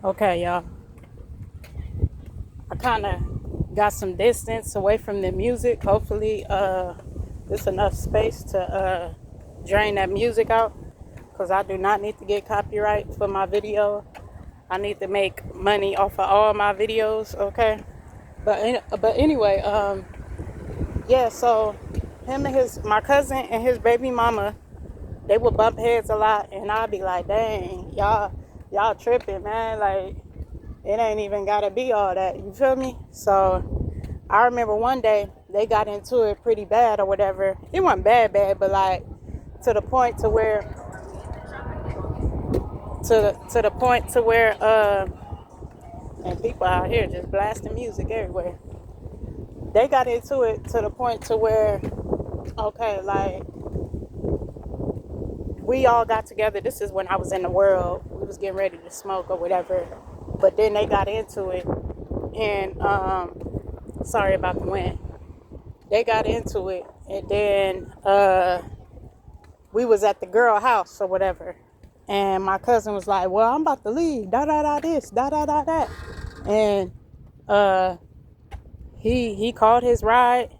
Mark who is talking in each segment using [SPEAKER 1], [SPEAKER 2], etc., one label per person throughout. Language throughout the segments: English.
[SPEAKER 1] Okay, y'all. I kind of got some distance away from the music. Hopefully, there's enough space to drain that music out because I do not need to get copyright for my video. I need to make money off of all my videos, okay? But anyway, yeah. So him and my cousin and his baby mama, they would bump heads a lot, and I'd be like, dang, y'all tripping, man. Like, it ain't even gotta be all that. You feel me? So I remember one day they got into it pretty bad or whatever. It wasn't bad, but like to the point to where to the point to where and people out here just blasting music everywhere. They got into it to the point to where, okay, like we all got together. This is when I was in the world. We was getting ready to smoke or whatever. But then they got into it, and sorry about the wind. They got into it, and then we was at the girl house or whatever, and my cousin was like, "Well, I'm about to leave. Da da da this, da da da that," and he called his ride.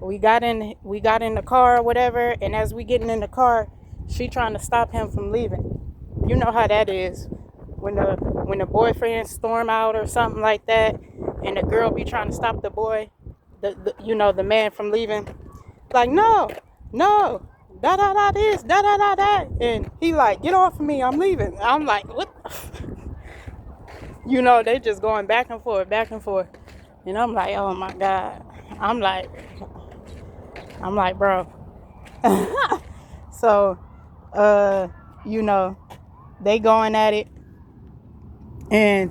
[SPEAKER 1] We got in the car or whatever, and as we getting in the car, she trying to stop him from leaving. You know how that is when the boyfriend storm out or something like that, and the girl be trying to stop the boy, the man from leaving. Like, no, da da da this, da da da that, and he like, get off of me, I'm leaving. I'm like, what? They just going back and forth, and I'm like, oh my god. I'm like, bro. So, they going at it, and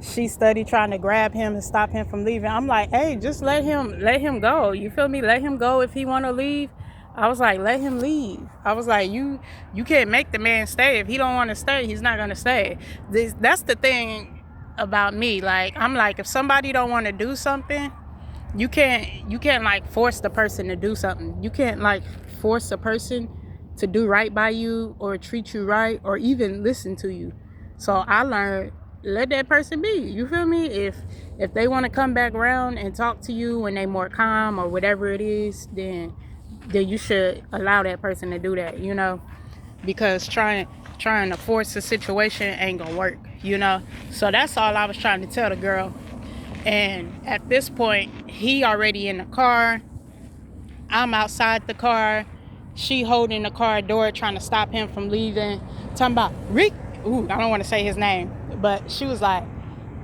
[SPEAKER 1] she study trying to grab him and stop him from leaving. I'm like, hey, just let him go. You feel me? Let him go if he want to leave. I was like, let him leave. I was like, you can't make the man stay. If he don't want to stay, he's not gonna stay. That's the thing about me. Like, I'm like, if somebody don't want to do something, you can't like force the person to do something. You can't like force a person to do right by you or treat you right or even listen to you. So I learned, let that person be. You feel me? If they want to come back around and talk to you when they more calm or whatever it is, then you should allow that person to do that, because trying to force a situation ain't gonna work, So that's all I was trying to tell the girl. And at this point, he already in the car. I'm outside the car. She holding the car door, trying to stop him from leaving. Talking about Rick. Ooh, I don't want to say his name, but she was like,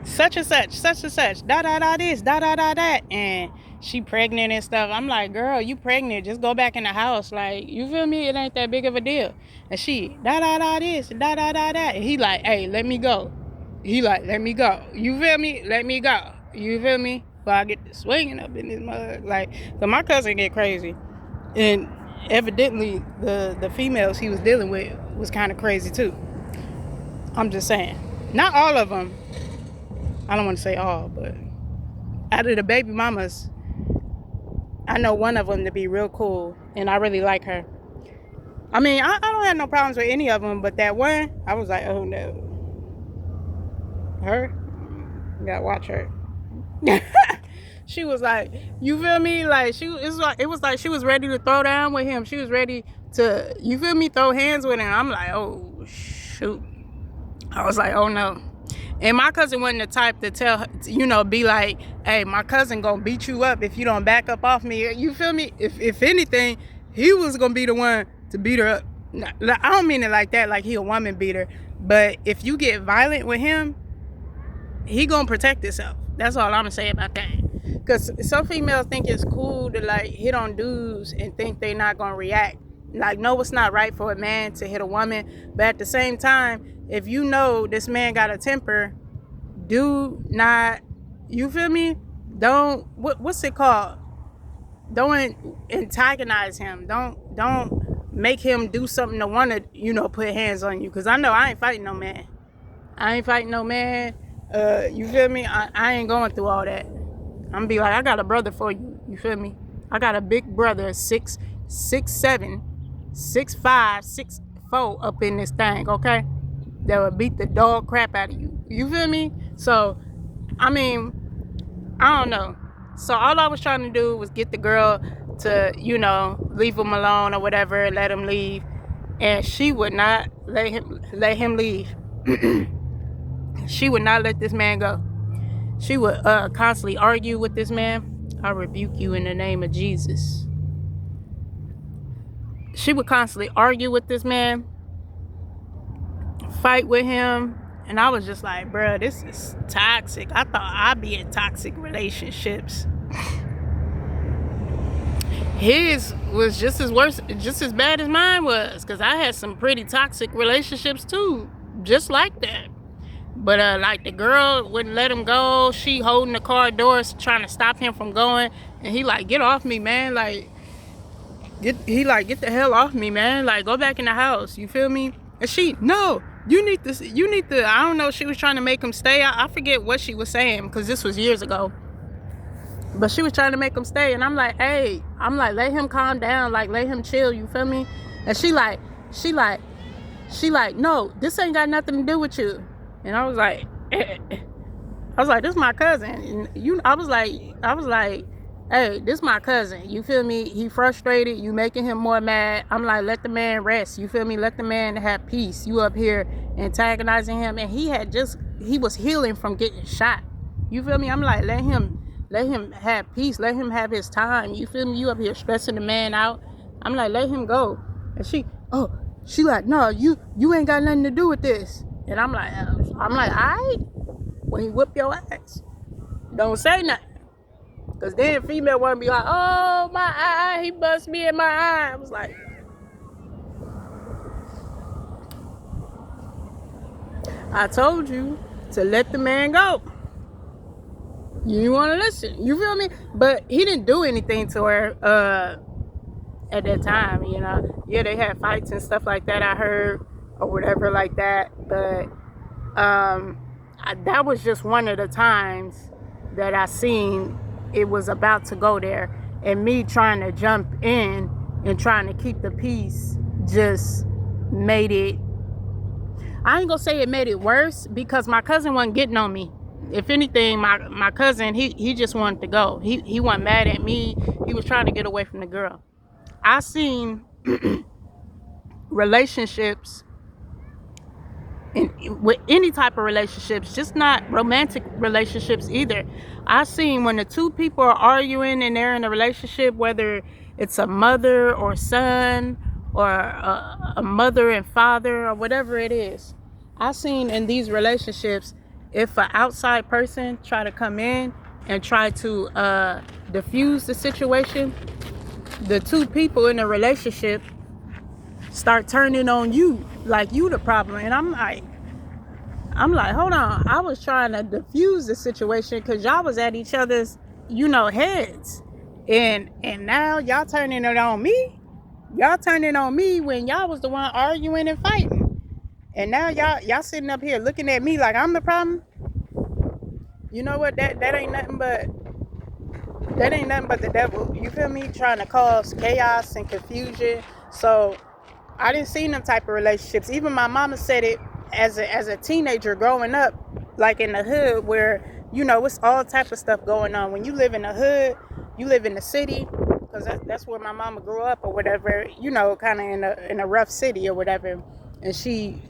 [SPEAKER 1] such and such, da da da this, da da da that, and she pregnant and stuff. I'm like, girl, you pregnant? Just go back in the house. Like, you feel me? It ain't that big of a deal. And she da da da this, da da da that. And he like, hey, let me go. He like, let me go. You feel me? Let me go. You feel me? But I get to swinging up in this mug. Like, cause my cousin get crazy, and evidently the females he was dealing with was kind of crazy too. I'm just saying, not all of them. I don't want to say all, but out of the baby mamas, I know one of them to be real cool, and I really like her. I mean, I don't have no problems with any of them, but that one, I was like, oh no. Her? You gotta watch her. She was like, you feel me? Like, it was like she was ready to throw down with him. She was ready to, you feel me, throw hands with him. I'm like, oh, shoot. I was like, oh no. And my cousin wasn't the type to tell her, be like, hey, my cousin gonna beat you up if you don't back up off me. You feel me? If anything, he was gonna be the one to beat her up. I don't mean it like that, like he a woman beater. But if you get violent with him, he gonna protect himself. That's all I'm gonna say about that. Because some females think it's cool to like hit on dudes and think they not gonna react. Like, no, it's not right for a man to hit a woman. But at the same time, if you know this man got a temper, do not, you feel me? Don't, what's it called? Don't antagonize him. Don't make him do something to want to, put hands on you. Because I know I ain't fighting no man. You feel me? I ain't going through all that. I'm gonna be like, I got a brother for you. You feel me? I got a big brother, 6'7", 6'5", 6'4" up in this thing, okay? That will beat the dog crap out of you. You feel me? So, I mean, I don't know. So all I was trying to do was get the girl to, leave him alone or whatever, let him leave. And she would not let him leave. She would not let this man go. She would constantly argue with this man. I rebuke you in the name of Jesus. She would constantly argue with this man, fight with him. And I was just like, bruh, this is toxic. I thought I'd be in toxic relationships. His was just as bad as mine was, because I had some pretty toxic relationships too, just like that. But like, the girl wouldn't let him go. She holding the car doors, trying to stop him from going, and he like, get off me, man. Like, get the hell off me, man. Like, go back in the house. You feel me? And she, no, you need to. I don't know. She was trying to make him stay. I forget what she was saying, because this was years ago. But she was trying to make him stay, and I'm like, hey, let him calm down, like, let him chill, you feel me? And she like, no, this ain't got nothing to do with you. And I was like, this is my cousin. And I was like, hey, this is my cousin. You feel me? He frustrated. You making him more mad. I'm like, let the man rest. You feel me? Let the man have peace. You up here antagonizing him, and he was healing from getting shot. You feel me? I'm like, let him have peace. Let him have his time. You feel me? You up here stressing the man out. I'm like, let him go. And she like, no, you ain't got nothing to do with this. And I'm like, all right, when he whip your ass, don't say nothing. Because then female want to be like, oh, my eye, he bust me in my eye. I was like, I told you to let the man go. You want to listen. You feel me? But he didn't do anything to her at that time, Yeah, they had fights and stuff like that, I heard, or whatever like that. But that was just one of the times that I seen it was about to go there. And me trying to jump in and trying to keep the peace just made it, I ain't gonna say it made it worse, because my cousin wasn't getting on me. If anything, my cousin, he just wanted to go. He wasn't mad at me. He was trying to get away from the girl. I seen relationships, with any type of relationships, just not romantic relationships either. I seen when the two people are arguing and they're in a relationship, whether it's a mother or son, or a mother and father, or whatever it is. I seen in these relationships, if an outside person try to come in and try to diffuse the situation, the two people in the relationship start turning on you, like you the problem. And I'm like, hold on. I was trying to diffuse the situation because y'all was at each other's, heads. And now y'all turning it on me. Y'all turning on me when y'all was the one arguing and fighting. And now y'all sitting up here looking at me like I'm the problem. You know what? That ain't nothing but the devil. You feel me? Trying to cause chaos and confusion. So I didn't see them type of relationships. Even my mama said it as a teenager growing up, like in the hood, where it's all type of stuff going on. When you live in the hood, you live in the city, because that's where my mama grew up or whatever. Kind of in a rough city or whatever. And she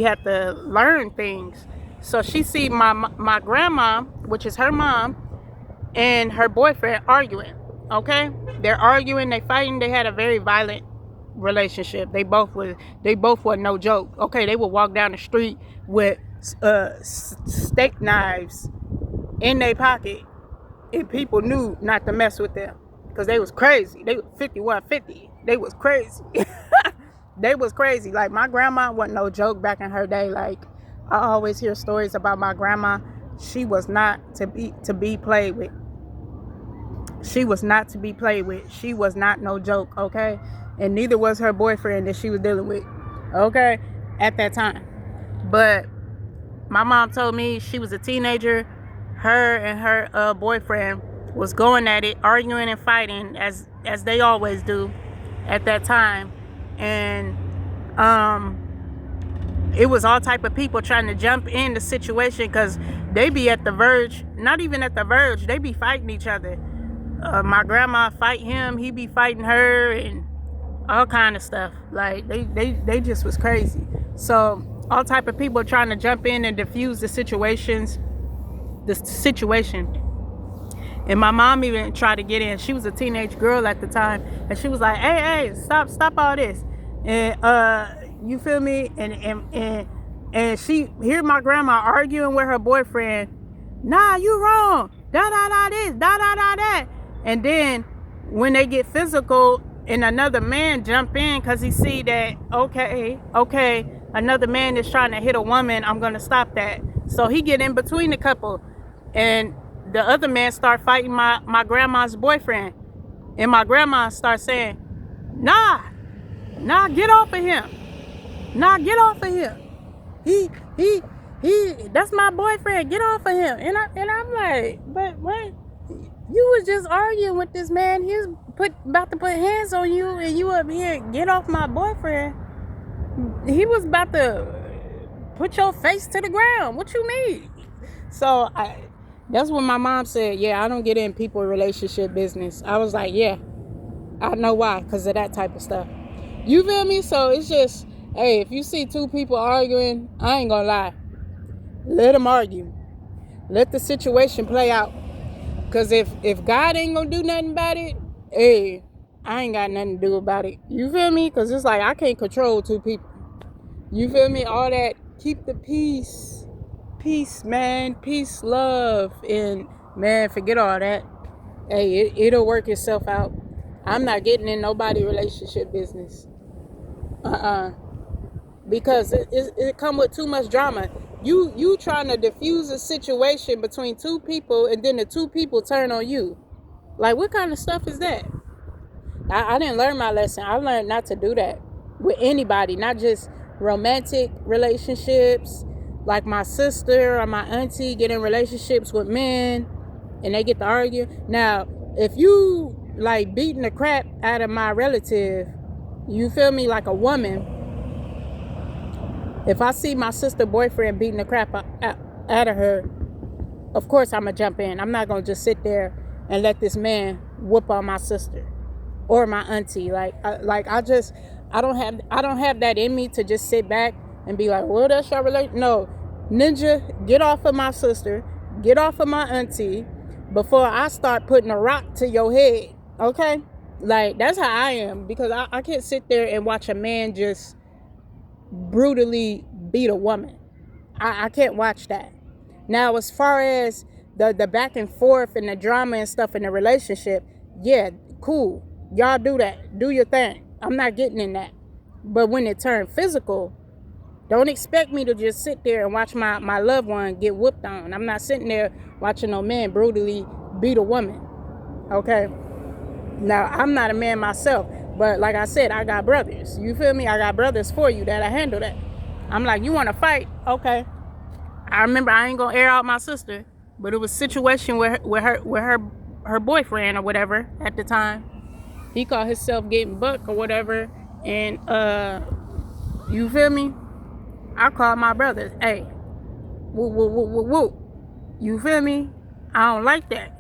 [SPEAKER 1] had to learn things. So she see my grandma, which is her mom, and her boyfriend arguing. Okay, they're arguing, they fighting. They had a very violent relationship. They both were no joke. Okay, they would walk down the street with steak knives in their pocket, and people knew not to mess with them because they was crazy. They were 5150. They was crazy. They was crazy. Like, my grandma wasn't no joke back in her day. Like, I always hear stories about my grandma. She was not to be played with. She was not to be played with. She was not no joke, okay? And neither was her boyfriend that she was dealing with, okay, at that time. But my mom told me she was a teenager. Her and her boyfriend was going at it, arguing and fighting as they always do at that time. And it was all type of people trying to jump in the situation because they be at the verge, not even at the verge, they be fighting each other. My grandma fight him, he be fighting her, and all kind of stuff. Like they just was crazy. So all type of people trying to jump in and diffuse the situation. And my mom even tried to get in. She was a teenage girl at the time, and she was like, hey, stop all this. And you feel me? And she hear my grandma arguing with her boyfriend. Nah, you wrong. Da this, da that. And then when they get physical and another man jump in because he see that, okay, another man is trying to hit a woman, I'm gonna stop that. So he get in between the couple, and the other man start fighting my grandma's boyfriend. And my grandma starts saying, nah, get off of him. Nah, get off of him. He, that's my boyfriend. Get off of him. And I'm like, but what? You was just arguing with this man. He's about to put hands on you, and you up here, get off my boyfriend. He was about to put your face to the ground. What you mean? So that's when my mom said, yeah, I don't get in people relationship business. I was like, yeah, I know why, because of that type of stuff. You feel me? So it's just, hey, if you see two people arguing, I ain't gonna lie. Let them argue. Let the situation play out. Because if God ain't gonna do nothing about it, hey, I ain't got nothing to do about it. You feel me? Because it's like I can't control two people. You feel me? All that, keep the peace. Peace, man. Peace, love. And, man, forget all that. Hey, it'll work itself out. I'm not getting in nobody relationship business. Because it come with too much drama. You trying to diffuse a situation between two people, and then the two people turn on you. Like, what kind of stuff is that? I didn't learn my lesson. I learned not to do that with anybody, not just romantic relationships, like my sister or my auntie get in relationships with men and they get to argue. Now, if you like beating the crap out of my relative, you feel me, like a woman, if I see my sister boyfriend beating the crap out of her, of course I'm gonna jump in. I'm not gonna just sit there and let this man whoop on my sister or my auntie. I don't have that in me to just sit back and be like, well, that's your relation. No, ninja, get off of my sister, get off of my auntie before I start putting a rock to your head. Okay? Like, that's how I am, because I can't sit there and watch a man just brutally beat a woman. I can't watch that. Now, as far as the back and forth and the drama and stuff in the relationship, yeah, cool. Y'all do that. Do your thing. I'm not getting in that. But when it turned physical, don't expect me to just sit there and watch my loved one get whooped on. I'm not sitting there watching no man brutally beat a woman. Okay? Now, I'm not a man myself, but like I said, I got brothers. You feel me? I got brothers for you that'll handle that. I'm like, you want to fight? Okay. I remember, I ain't gonna air out my sister, but it was a situation with her boyfriend or whatever at the time. He called himself getting bucked or whatever, and you feel me? I called my brothers. Hey, woo. You feel me? I don't like that.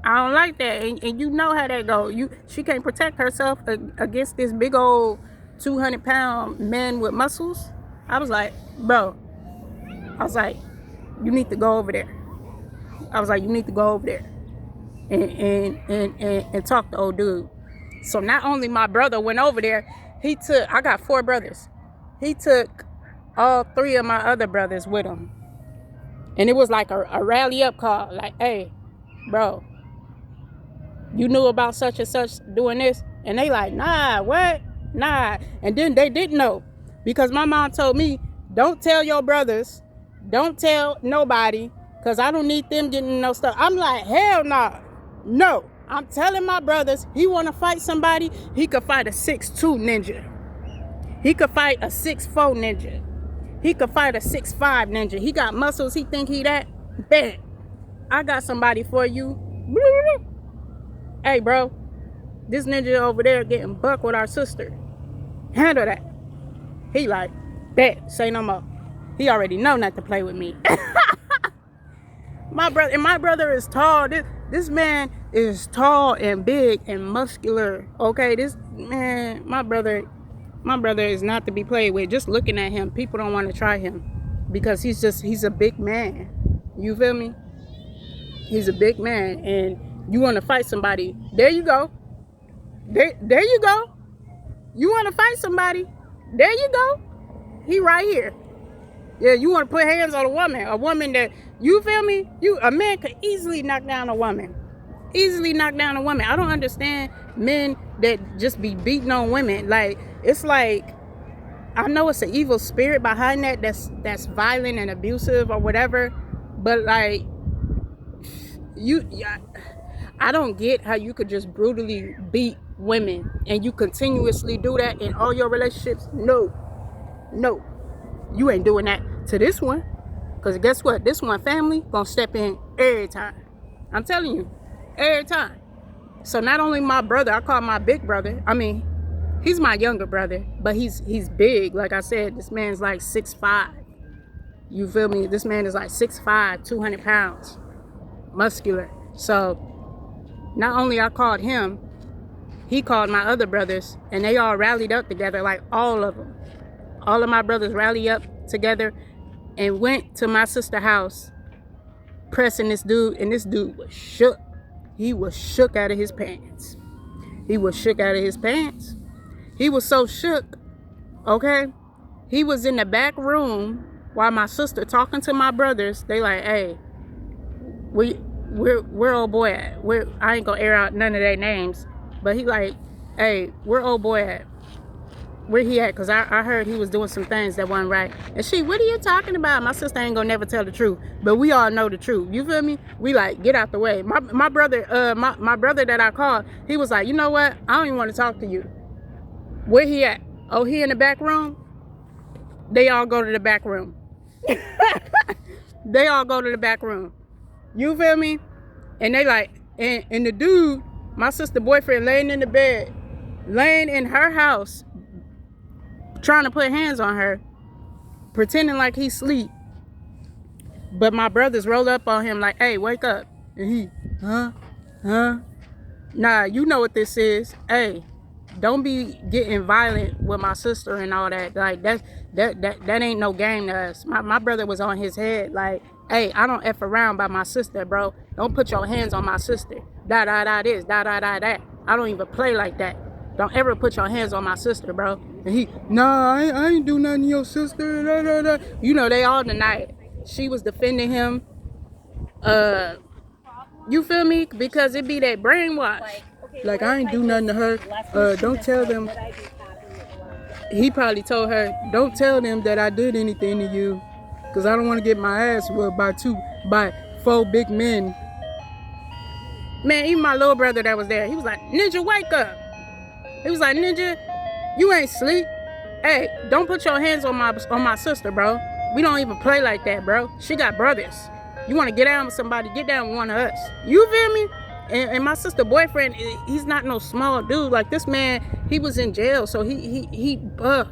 [SPEAKER 1] And you know how that go. She can't protect herself against this big old 200-pound man with muscles. I was like, bro. You need to go over there. And talk to old dude. So not only my brother went over there, I got 4 brothers. He took all 3 of my other brothers with him. And it was like a rally up call. Like, hey, bro, you knew about such and such doing this? And they like, nah, what? Nah. And then they didn't know. Because my mom told me, don't tell your brothers. Don't tell nobody. Because I don't need them getting no stuff. I'm like, hell nah. No. I'm telling my brothers, he want to fight somebody, he could fight a 6'2" ninja. He could fight a 6'4" ninja. He could fight a 6'5" ninja. He got muscles, he think he that. Bet. I got somebody for you. Hey, bro, this ninja over there getting bucked with our sister. Handle that. He like, bet, say no more. He already know not to play with me. My brother is tall. This man is tall and big and muscular. Okay, this man, my brother is not to be played with. Just looking at him, people don't want to try him because he's a big man. You feel me? He's a big man, and you want to fight somebody. There you go. There you go. You want to fight somebody. There you go. He right here. Yeah, you want to put hands on a woman that, you feel me? A man could easily knock down a woman. Easily knock down a woman. I don't understand men that just be beating on women. Like, it's like, I know it's an evil spirit behind that's violent and abusive or whatever, but like, I don't get how you could just brutally beat women and you continuously do that in all your relationships. No, you ain't doing that to this one, because guess what? This one family gonna step in every time. I'm telling you, every time. So not only my brother, I call my big brother, I mean, he's my younger brother, but he's big. Like I said, this man's like 6'5". You feel me? This man is like 6'5", 200 pounds, muscular. So not only I called him, he called my other brothers, and they all rallied up together, like all of them. All of my brothers rallied up together and went to my sister's house, pressing this dude, and this dude was shook. He was shook out of his pants. He was shook out of his pants. He was so shook, okay? He was in the back room while my sister talking to my brothers. They like, hey, where old boy at? I ain't gonna air out none of their names, but he like, hey, where old boy at? Where he at? Because I heard he was doing some things that wasn't right. And she, what are you talking about? My sister ain't gonna never tell the truth, but we all know the truth. You feel me? We like, get out the way. My brother, my brother that I called, he was like, you know what? I don't even want to talk to you. Where he at? Oh, he in the back room? They all go to the back room. They all go to the back room. You feel me? And they like, and the dude, my sister boyfriend, laying in the bed, laying in her house, trying to put hands on her, pretending like he sleep. But my brothers roll up on him like, hey, wake up. And he, huh? Nah, you know what this is. Hey, don't be getting violent with my sister and all that. Like, that ain't no game to us. My brother was on his head like, hey, I don't F around by my sister, bro. Don't put your hands on my sister. This, that. I don't even play like that. Don't ever put your hands on my sister, bro. And he, nah, I ain't do nothing to your sister. You know, they all deny it. She was defending him. You feel me? Because it be that brainwash. Like, I ain't do nothing to her. Don't tell them. He probably told her, don't tell them that I did anything to you, because I don't want to get my ass whooped by 4 big men. Man, even my little brother that was there, he was like, Ninja, wake up. He was like, Ninja, you ain't sleep. Hey, don't put your hands on my sister, bro. We don't even play like that, bro. She got brothers. You want to get down with somebody, get down with one of us. You feel me? And my sister boyfriend, he's not no small dude. Like, this man, he was in jail, so he buff.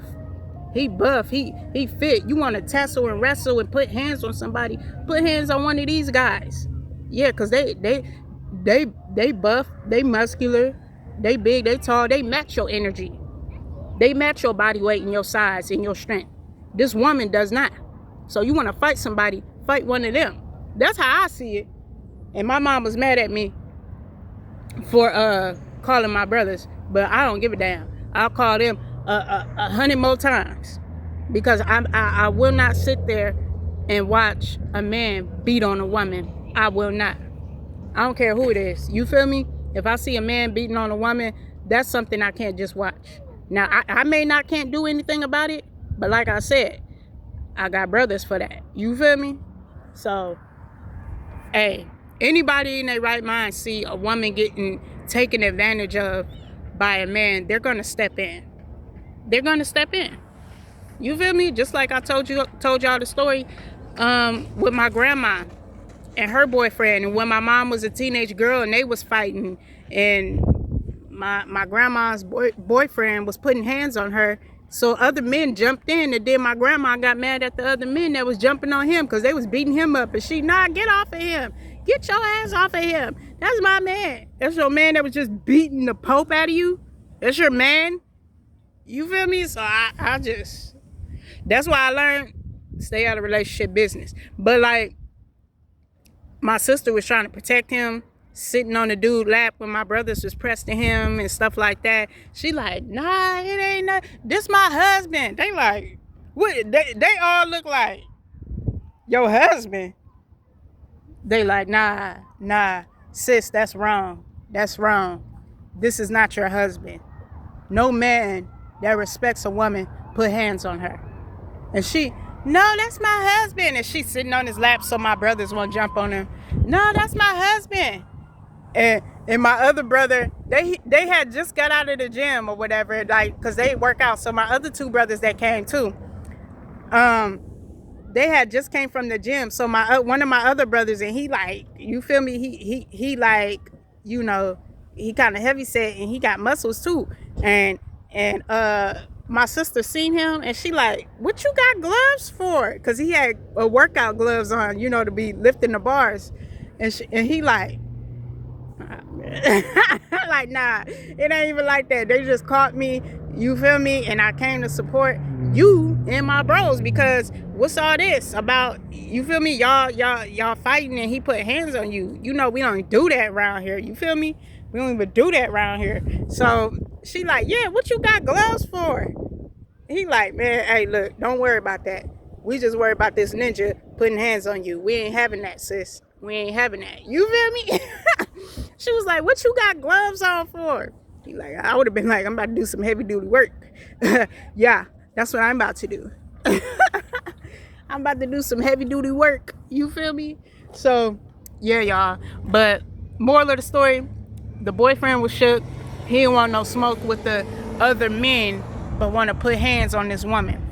[SPEAKER 1] He buff. He fit. You want to tussle and wrestle and put hands on somebody? Put hands on one of these guys. Yeah, cause they buff. They muscular. They big. They tall. They match your energy. They match your body weight and your size and your strength. This woman does not. So you want to fight somebody? Fight one of them. That's how I see it. And my mom was mad at me for calling my brothers, but I don't give a damn. I'll call them 100 more times, because I will not sit there and watch a man beat on a woman. I will not. I don't care who it is. You feel me? If I see a man beating on a woman, that's something I can't just watch. Now, I may not can't do anything about it, but like I said, I got brothers for that. You feel me? So, hey, anybody in their right mind see a woman getting taken advantage of by a man, they're gonna step in. They're gonna step in. You feel me? Just like I told y'all the story with my grandma and her boyfriend, and when my mom was a teenage girl and they was fighting, and my grandma's boyfriend was putting hands on her, So other men jumped in, and then my grandma got mad at the other men that was jumping on him because they was beating him up. And she, nah, get off of him. Get your ass off of him. That's my man. That's your man that was just beating the Pope out of you. That's your man. You feel me? So I just, that's why I learned, stay out of relationship business. But like, my sister was trying to protect him, sitting on the dude lap when my brothers was pressed to him and stuff like that. She like, nah, it ain't nothing. This my husband. They like, what? They all look like your husband. They like, nah, sis, that's wrong. That's wrong. This is not your husband. No man that respects a woman put hands on her. And she, no, that's my husband. And she's sitting on his lap so my brothers won't jump on him. No, that's my husband. And my other brother, they had just got out of the gym or whatever, like, because they work out. So my other two brothers that came too, they had just came from the gym. So my one of my other brothers, and he like, you feel me? He like, you know, he kind of heavy set and he got muscles too. And my sister seen him and she like, what you got gloves for? Because he had workout gloves on, you know, to be lifting the bars. And he like, like, nah, it ain't even like that. They just caught me, you feel me? And I came to support you and my bros, because what's all this about? You feel me? Y'all fighting and he put hands on you. You know, we don't do that around here. You feel me? We don't even do that around here. So she like, yeah, what you got gloves for? He like, man, hey, look, don't worry about that. We just worry about this ninja putting hands on you. We ain't having that, sis. We ain't having that. You feel me? She was like, what you got gloves on for? He like, I would have been like, I'm about to do some heavy duty work. Yeah, that's what I'm about to do. I'm about to do some heavy duty work. You feel me? So, yeah, y'all. But moral of the story, the boyfriend was shook. He didn't want no smoke with the other men, but want to put hands on this woman.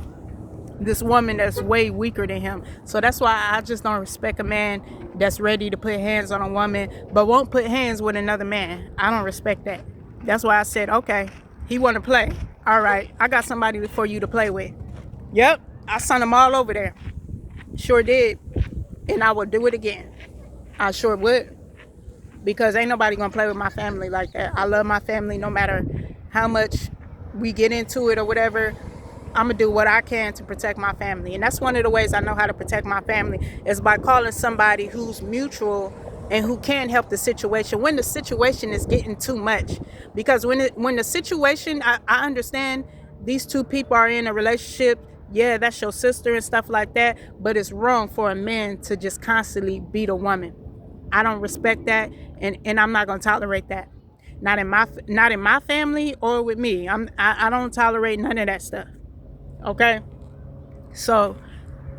[SPEAKER 1] This woman that's way weaker than him. So that's why I just don't respect a man that's ready to put hands on a woman, but won't put hands with another man. I don't respect that. That's why I said, okay, he want to play. All right, I got somebody for you to play with. Yep, I sent him all over there. Sure did. And I would do it again. I sure would. Because ain't nobody gonna play with my family like that. I love my family no matter how much we get into it or whatever. I'm gonna do what I can to protect my family. And that's one of the ways I know how to protect my family, is by calling somebody who's mutual and who can help the situation when the situation is getting too much. Because when the situation, I understand these two people are in a relationship. Yeah, that's your sister and stuff like that. But it's wrong for a man to just constantly beat a woman. I don't respect that, and I'm not gonna tolerate that. Not in my family or with me. I don't tolerate none of that stuff. Okay, so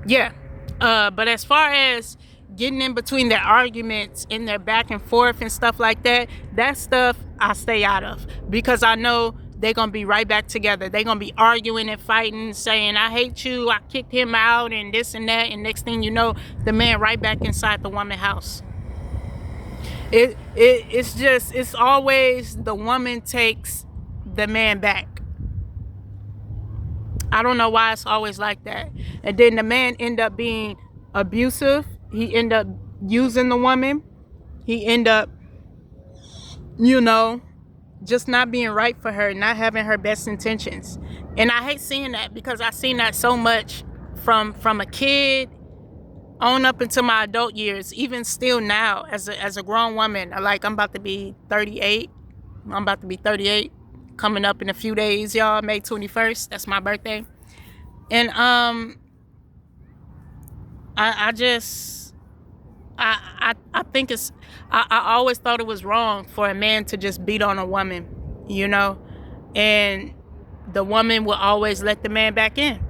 [SPEAKER 1] yeah, but as far as getting in between their arguments and their back and forth and stuff like that, that stuff I stay out of, because I know they're gonna be right back together. They're gonna be arguing and fighting, saying, I hate you, I kicked him out, and this and that, and next thing you know, the man right back inside the woman's house. It's always the woman takes the man back. I don't know why it's always like that. And then the man end up being abusive. He end up using the woman. He end up, you know, just not being right for her, not having her best intentions. And I hate seeing that, because I've seen that so much from a kid on up into my adult years, even still now as a grown woman. Like, I'm about to be 38. I'm about to be 38 coming up in a few days, y'all. May 21st. That's my birthday. And I think it's, I always thought it was wrong for a man to just beat on a woman, you know, and the woman will always let the man back in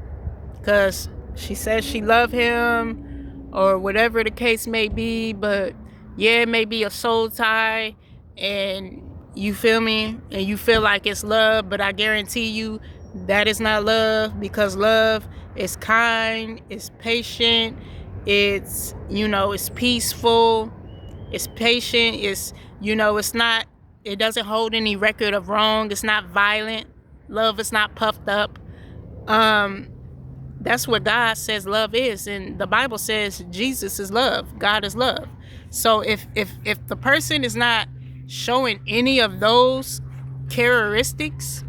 [SPEAKER 1] because she says she love him or whatever the case may be. But yeah, it may be a soul tie, and you feel me, and you feel like it's love, but I guarantee you that is not love, because love is kind, it's patient, it's, you know, it's peaceful, it's patient, it's, you know, it's not, it doesn't hold any record of wrong, it's not violent. Love is not puffed up. That's what God says love is, and the Bible says Jesus is love. God is love. So if the person is not showing any of those characteristics,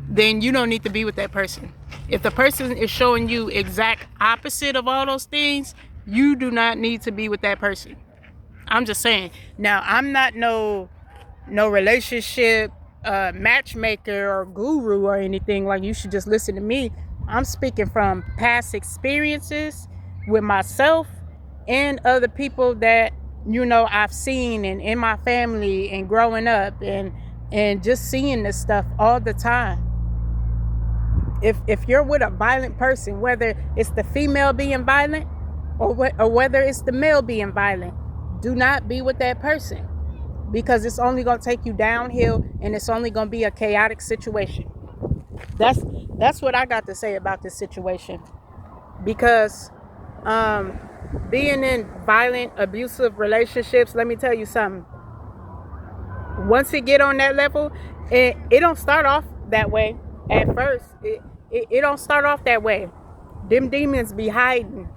[SPEAKER 1] then you don't need to be with that person. If the person is showing you exact opposite of all those things, you do not need to be with that person. I'm just saying. Now, I'm not no relationship matchmaker or guru or anything. Like, you should just listen to me. I'm speaking from past experiences with myself and other people that, you know, I've seen and in my family and growing up and just seeing this stuff all the time. If you're with a violent person, whether it's the female being violent or whether it's the male being violent, do not be with that person, because it's only going to take you downhill and it's only going to be a chaotic situation. That's what I got to say about this situation, because being in violent, abusive relationships, let me tell you something. Once it get on that level, it don't start off that way at first. It don't start off that way. Them demons be hiding.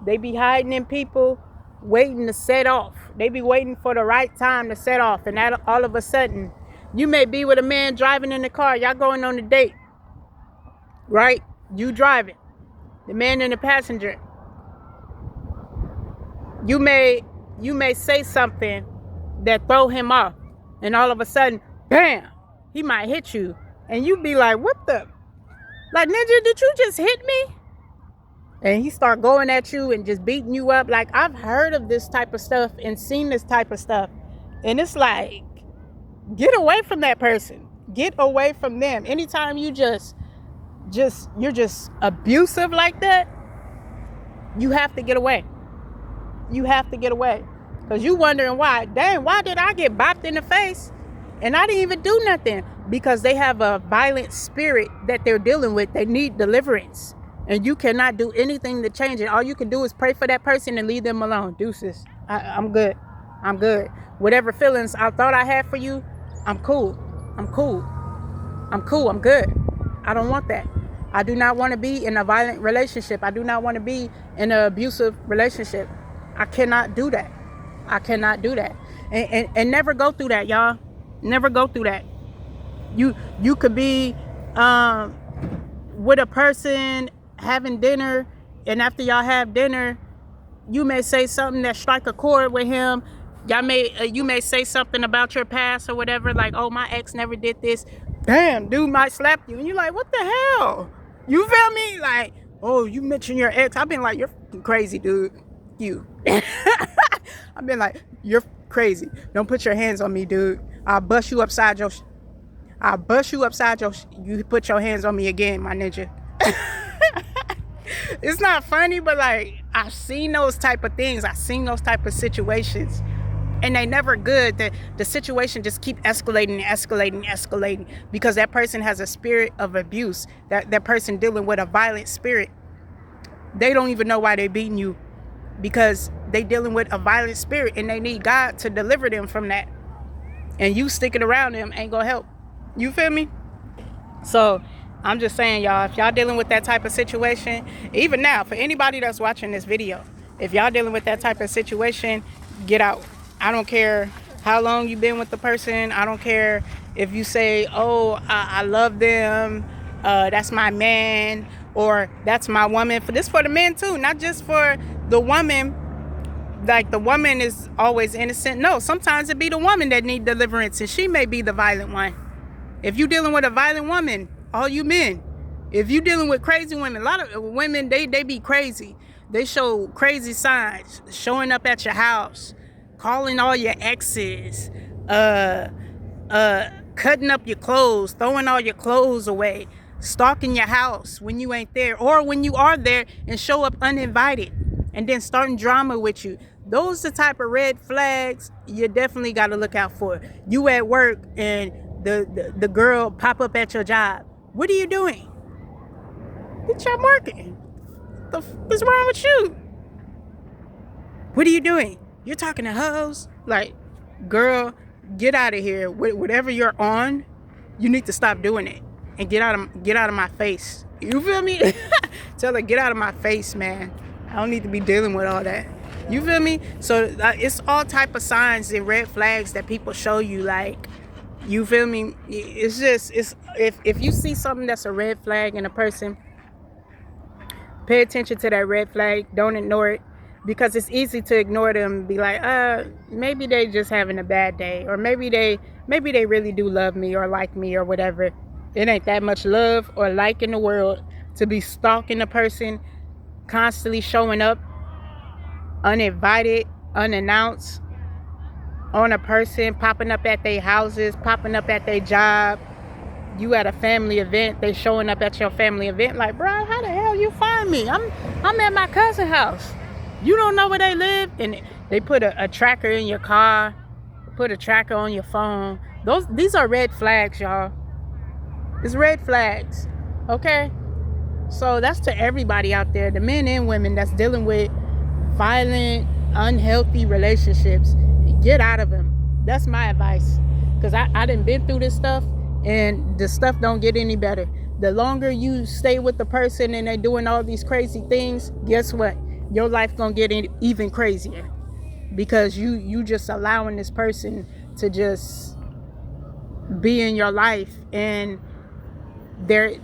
[SPEAKER 1] They be hiding in people, waiting to set off. They be waiting for the right time to set off, and that all of a sudden, you may be with a man driving in the car. Y'all going on a date, right? You driving, the man in the passenger. You may say something that throw him off, and all of a sudden, bam, he might hit you, and you be like, what the? Like, ninja, did you just hit me? And he start going at you and just beating you up. Like, I've heard of this type of stuff and seen this type of stuff. And it's like, get away from that person. Get away from them. Anytime you you're just abusive like that, you have to get away. You have to get away. Because you wondering why. Dang, why did I get bopped in the face? And I didn't even do nothing. Because they have a violent spirit that they're dealing with. They need deliverance. And you cannot do anything to change it. All you can do is pray for that person and leave them alone. Deuces. I'm good. I'm good. Whatever feelings I thought I had for you, I'm cool. I'm cool. I'm cool. I'm good. I don't want that. I do not want to be in a violent relationship. I do not want to be in an abusive relationship. I cannot do that. I cannot do that. And never go through that, y'all. Never go through that. You could be with a person having dinner, and after y'all have dinner, you may say something that strike a chord with him. You may say something about your past or whatever, like, oh, my ex never did this. Damn, dude might slap you, and you're like, what the hell? You feel me? Like, oh, you mentioned your ex. I've been like, you're crazy, dude. You. I've been like, you're crazy. Don't put your hands on me, dude. I'll bust you upside your. You put your hands on me again, my ninja. It's not funny, but like, I've seen those type of things. I've seen those type of situations, and they never good. The situation just keep escalating because that person has a spirit of abuse. That person dealing with a violent spirit. They don't even know why they beating you, because they dealing with a violent spirit, and they need God to deliver them from that. And you sticking around them ain't gonna help. You feel me? So I'm just saying, y'all, if y'all dealing with that type of situation, even now, for anybody that's watching this video, if y'all dealing with that type of situation, get out. I don't care how long you've been with the person. I don't care if you say, oh, I love them, that's my man, or that's my woman. For the men too, not just for the woman. Like, the woman is always innocent. No, sometimes it be the woman that need deliverance, and she may be the violent one. If you dealing with a violent woman, all you men, if you dealing with crazy women, a lot of women, they be crazy. They show crazy signs, showing up at your house, calling all your exes, cutting up your clothes, throwing all your clothes away, stalking your house when you ain't there, or when you are there and show up uninvited, and then starting drama with you. Those are the type of red flags you definitely got to look out for. You at work and the girl pop up at your job. What are you doing? Bitch, I'm working. What's wrong with you? What are you doing? You're talking to hoes? Like, girl, get out of here. Whatever you're on, you need to stop doing it and get out of my face. You feel me? Tell her, get out of my face, man. I don't need to be dealing with all that. You feel me? So it's all type of signs and red flags that people show you. Like, you feel me? It's just, it's if you see something that's a red flag in a person, pay attention to that red flag. Don't ignore it, because it's easy to ignore them and be like, maybe they just having a bad day, or maybe they really do love me or like me or whatever. It ain't that much love or like in the world to be stalking a person, constantly showing up uninvited, unannounced on a person, popping up at their houses, popping up at their job. You at a family event, they showing up at your family event. Like, bro, how the hell you find me? I'm at my cousin's house. You don't know where they live? And they put a tracker in your car, put a tracker on your phone. These are red flags, y'all. It's red flags, okay? So that's to everybody out there, the men and women that's dealing with violent, unhealthy relationships. Get out of them. That's my advice, because I done been through this stuff, and the stuff don't get any better. The longer you stay with the person and they're doing all these crazy things, guess what? Your life gonna get even crazier, because you just allowing this person to just be in your life, and they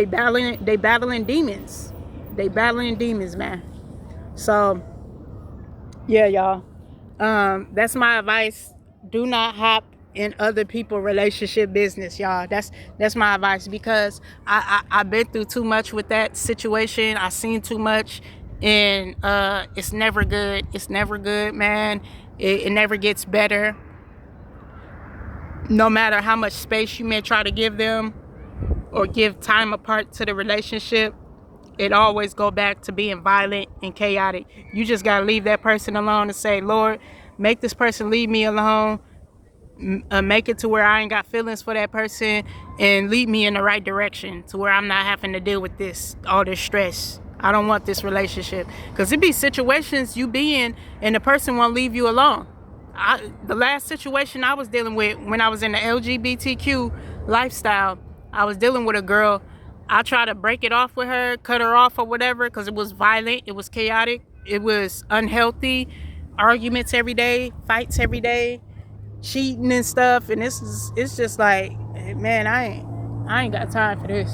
[SPEAKER 1] battling demons. They battling demons, man. So yeah, y'all. That's my advice. Do not hop in other people's relationship business, y'all. That's my advice, because I've been through too much with that situation. I've seen too much, and it's never good. It's never good, man. It never gets better. No matter how much space you may try to give them or give time apart to the relationship, it always go back to being violent and chaotic. You just got to leave that person alone and say, Lord, make this person leave me alone. Make it to where I ain't got feelings for that person, and lead me in the right direction to where I'm not having to deal with all this stress. I don't want this relationship, because it be situations you be in and the person won't leave you alone. The last situation I was dealing with when I was in the LGBTQ lifestyle, I was dealing with a girl. I tried to break it off with her, cut her off or whatever, because it was violent, it was chaotic, it was unhealthy, arguments every day, fights every day, cheating and stuff. And it's just like, man, I ain't got time for this.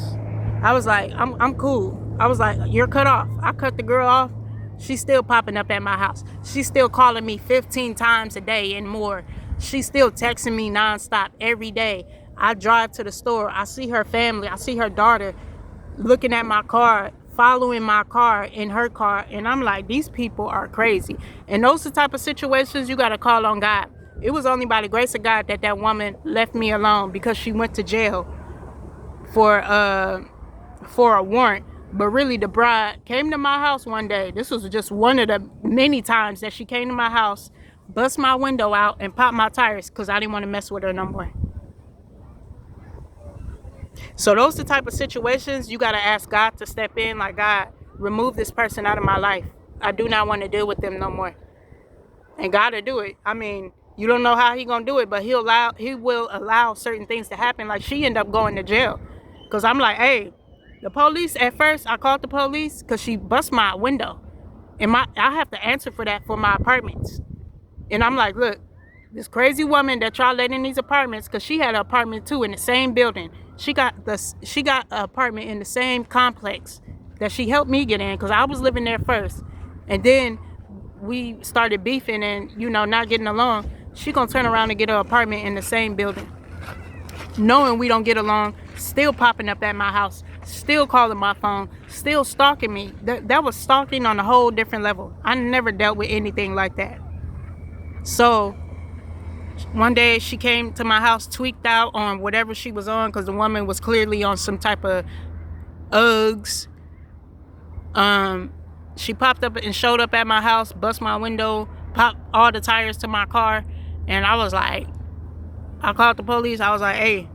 [SPEAKER 1] I was like, I'm cool. I was like, you're cut off. I cut the girl off. She's still popping up at my house. She's still calling me 15 times a day and more. She's still texting me nonstop every day. I drive to the store. I see her family. I see her daughter looking at my car, following my car in her car. And I'm like, these people are crazy. And those are the type of situations you got to call on God. It was only by the grace of God that woman left me alone, because she went to jail for a warrant. But really, the bride came to my house one day. This was just one of the many times that she came to my house, bust my window out, and popped my tires, because I didn't want to mess with her no more. So those are the type of situations you got to ask God to step in. Like, God, remove this person out of my life. I do not want to deal with them no more. And God will do it. I mean, you don't know how he gonna do it, but he will allow certain things to happen. Like, she ended up going to jail, because I'm like, hey, the police, at first I called the police because she bust my window, and I have to answer for that for my apartments. And I'm like, look, this crazy woman that y'all let in these apartments, because she had an apartment too in the same building. She got an apartment in the same complex that she helped me get in, because I was living there first, and then we started beefing and not getting along. She gonna turn around and get an apartment in the same building, knowing we don't get along, still popping up at my house, still calling my phone, still stalking me. That was stalking on a whole different level. I never dealt with anything like that. So one day she came to my house tweaked out on whatever she was on, because the woman was clearly on some type of Uggs. She popped up and showed up at my house, bust my window, popped all the tires to my car. And I was like, I called the police. I was like, hey,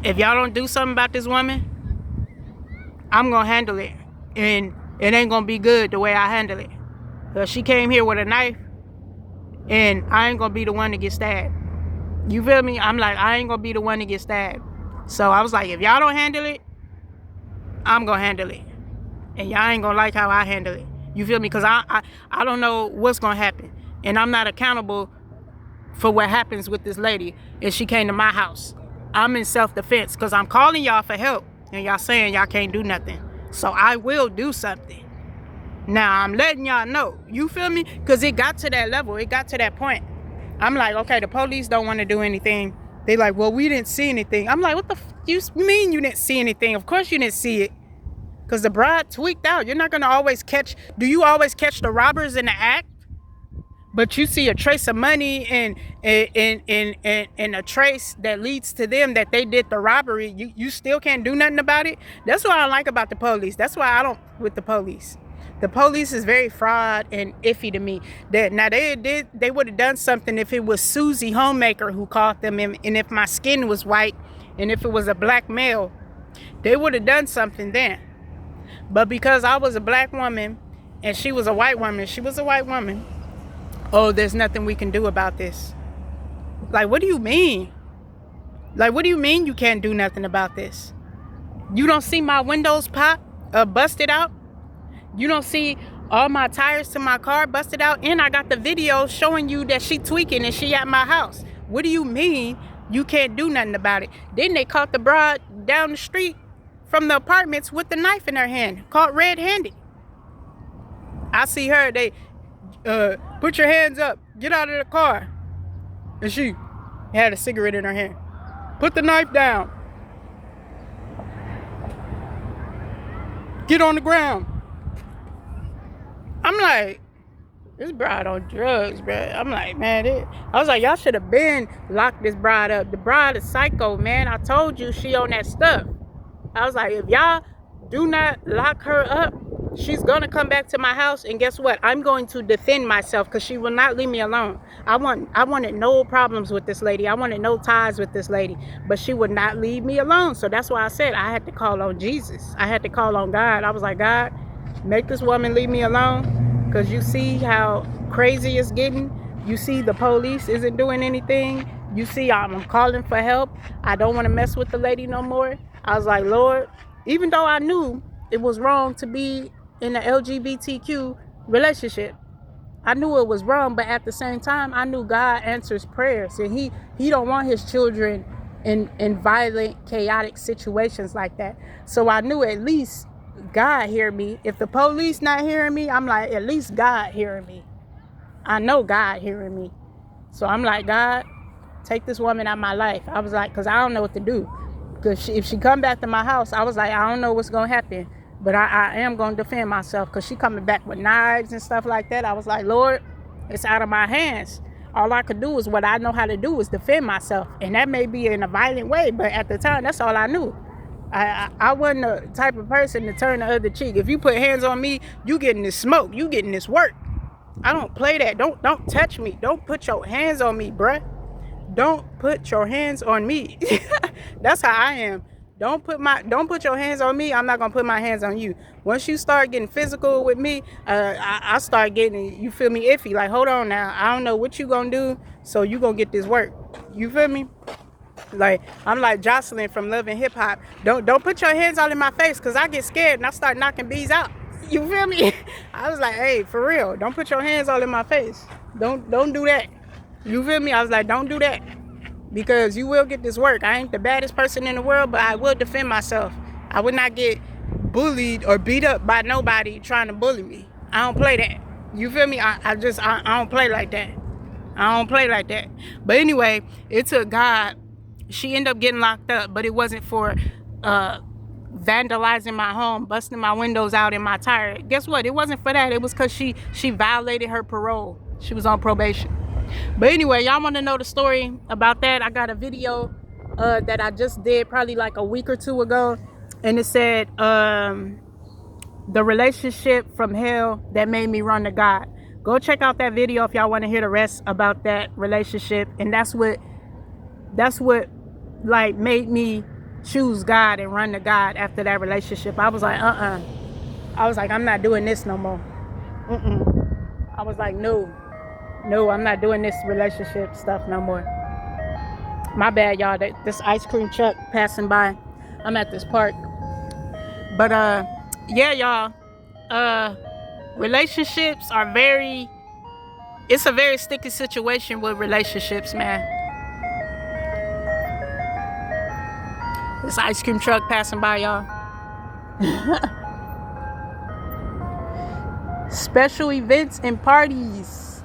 [SPEAKER 1] if y'all don't do something about this woman, I'm gonna handle it, and it ain't gonna be good the way I handle it. Cause she came here with a knife, and I ain't gonna be the one to get stabbed. You feel me? I'm like, I ain't gonna be the one to get stabbed. So I was like, if y'all don't handle it, I'm gonna handle it. And y'all ain't gonna like how I handle it. You feel me? Because I don't know what's gonna happen. And I'm not accountable for what happens with this lady if she came to my house. I'm in self-defense because I'm calling y'all for help. And y'all saying y'all can't do nothing. So I will do something. Now I'm letting y'all know. You feel me? Because it got to that level. It got to that point. I'm like, okay, the police don't want to do anything. They like, well, we didn't see anything. I'm like, what the you mean you didn't see anything? Of course you didn't see it. Because the bride tweaked out. You're not going to always catch. Do you always catch the robbers in the act? But you see a trace of money and a trace that leads to them that they did the robbery. You still can't do nothing about it. That's what I like about the police. That's why I don't with the police. The police is very fraud and iffy to me. That now they would have done something if it was Susie Homemaker who caught them, and if my skin was white, and if it was a black male, they would have done something then. But because I was a black woman and she was a white woman, oh, there's nothing we can do about this. Like, what do you mean? Like, what do you mean you can't do nothing about this? You don't see my windows busted out? You don't see all my tires to my car busted out? And I got the video showing you that she tweaking and she at my house. What do you mean you can't do nothing about it? Then they caught the broad down the street from the apartments with the knife in her hand, caught red-handed. I see her, they put your hands up, get out of the car. And she had a cigarette in her hand. Put the knife down. Get on the ground. I'm like, this bride on drugs, bro. I'm like, man, I was like, y'all should have been locked this bride up. The bride is psycho, man. I told you she on that stuff. I was like, if y'all do not lock her up, she's going to come back to my house. And guess what? I'm going to defend myself because she will not leave me alone. I wanted no problems with this lady. I wanted no ties with this lady. But she would not leave me alone. So that's why I said I had to call on Jesus. I had to call on God. I was like, God, make this woman leave me alone. Because you see how crazy it's getting. You see the police isn't doing anything. You see I'm calling for help. I don't want to mess with the lady no more. I was like, Lord, even though I knew it was wrong to be in an LGBTQ relationship, I knew it was wrong, but at the same time, I knew God answers prayers, and he don't want his children in violent, chaotic situations like that. So I knew at least God hear me. If the police not hearing me, I'm like, at least God hearing me. I know God hearing me. So I'm like, God, take this woman out of my life. I was like, because I don't know what to do. Because if she come back to my house, I was like, I don't know what's going to happen. But I am going to defend myself because she coming back with knives and stuff like that. I was like, Lord, it's out of my hands. All I could do is what I know how to do is defend myself. And that may be in a violent way, but at the time, that's all I knew. I wasn't the type of person to turn the other cheek. If you put hands on me, you getting this smoke. You getting this work. I don't play that. Don't touch me. Don't put your hands on me, bruh. Don't put your hands on me. That's how I am. Don't put your hands on me. I'm not gonna put my hands on you. Once you start getting physical with me, I start getting, you feel me, iffy. Like, hold on now. I don't know what you gonna do, so you gonna get this work. You feel me? Like, I'm like Jocelyn from Love and Hip Hop. Don't put your hands all in my face, because I get scared and I start knocking bees out. You feel me? I was like, hey, for real, don't put your hands all in my face. Don't do that. You feel me? I was like, don't do that, because you will get this work. I ain't the baddest person in the world, but I will defend myself. I would not get bullied or beat up by nobody trying to bully me. I don't play that. You feel me? I don't play like that. I don't play like that. But anyway, it took God. She ended up getting locked up, but it wasn't for vandalizing my home, busting my windows out in my tire. Guess what? It wasn't for that. It was because she violated her parole. She was on probation. But anyway, y'all want to know the story about that? I got a video that I just did probably like a week or two ago, and it said the relationship from hell that made me run to God. Go check out that video if y'all want to hear the rest about that relationship. And that's what like made me choose God and run to God after that relationship. I was like, I was like, I'm not doing this no more. I was like, no, I'm not doing this relationship stuff no more. My bad, y'all. This ice cream truck passing by. I'm at this park But yeah, y'all. Relationships are it's a very sticky situation with relationships, man. This ice cream truck passing by, y'all. Special events and parties.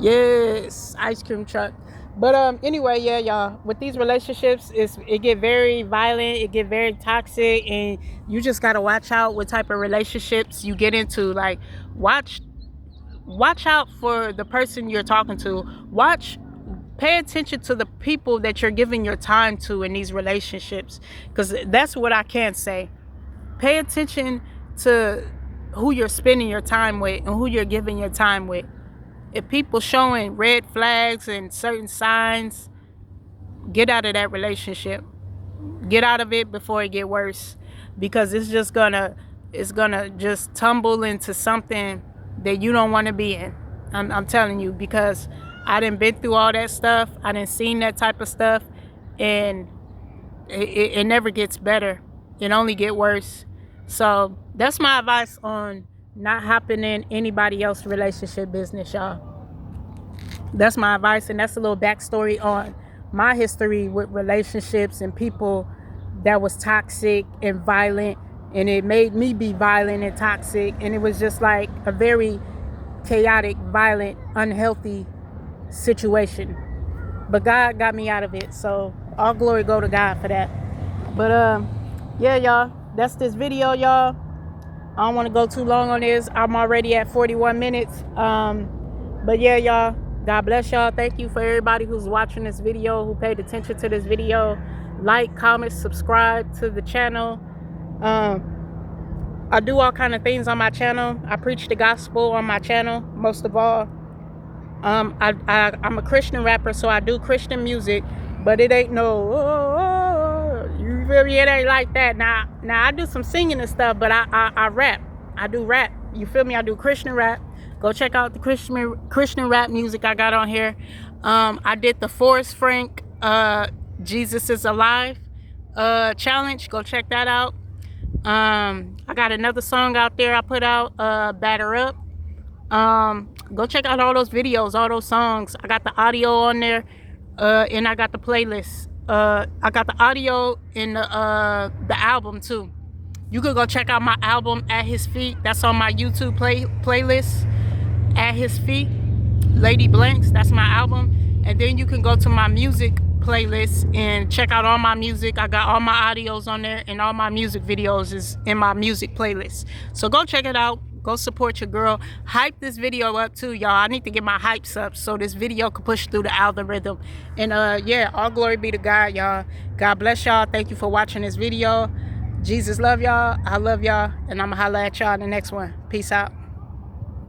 [SPEAKER 1] Yes, ice cream truck. But anyway, yeah, y'all. With these relationships, it get very violent, it get very toxic, and you just gotta watch out what type of relationships you get into. Like, watch out for the person you're talking to. Pay attention to the people that you're giving your time to in these relationships, because that's what I can say. Pay attention to who you're spending your time with and who you're giving your time with. If people showing red flags and certain signs, get out of that relationship. Get out of it before it get worse, because it's gonna just tumble into something that you don't want to be in. I'm telling you, because I done been through all that stuff. I done seen that type of stuff, and it never gets better. It only get worse. So that's my advice on not hopping in anybody else's relationship business, y'all. That's my advice, and that's a little backstory on my history with relationships and people that was toxic and violent, and it made me be violent and toxic, and it was just like a very chaotic, violent, unhealthy situation. But God got me out of it, so all glory go to God for that. But yeah, y'all, that's this video, y'all. I don't want to go too long on this. I'm already at 41 minutes. But yeah, y'all, God bless y'all. Thank you for everybody who's watching this video, who paid attention to this video. Like, comment, subscribe to the channel. I do all kind of things on my channel. I preach the gospel on my channel, most of all. I'm a Christian rapper, so I do Christian music, but it ain't you feel me? It ain't like that. Now I do some singing and stuff, but I rap. I do rap. You feel me? I do Christian rap. Go check out the Christian rap music I got on here. I did the Forrest Frank Jesus is Alive challenge. Go check that out. I got another song out there I put out, Batter Up. Go check out all those videos, all those songs. I got the audio on there, and I got the playlist. I got the audio and the album too. You could go check out my album At His Feet. That's on my YouTube playlist. At His Feet, Lady Blanks. That's my album. And then you can go to my music playlist and check out all my music. I got all my audios on there, and all my music videos is in my music playlist. So go check it out. Go support your girl. Hype this video up too, y'all. I need to get my hypes up so this video can push through the algorithm. And yeah, all glory be to God, y'all. God bless y'all. Thank you for watching this video. Jesus love y'all. I love y'all. And I'm gonna holla at y'all in the next one. Peace out.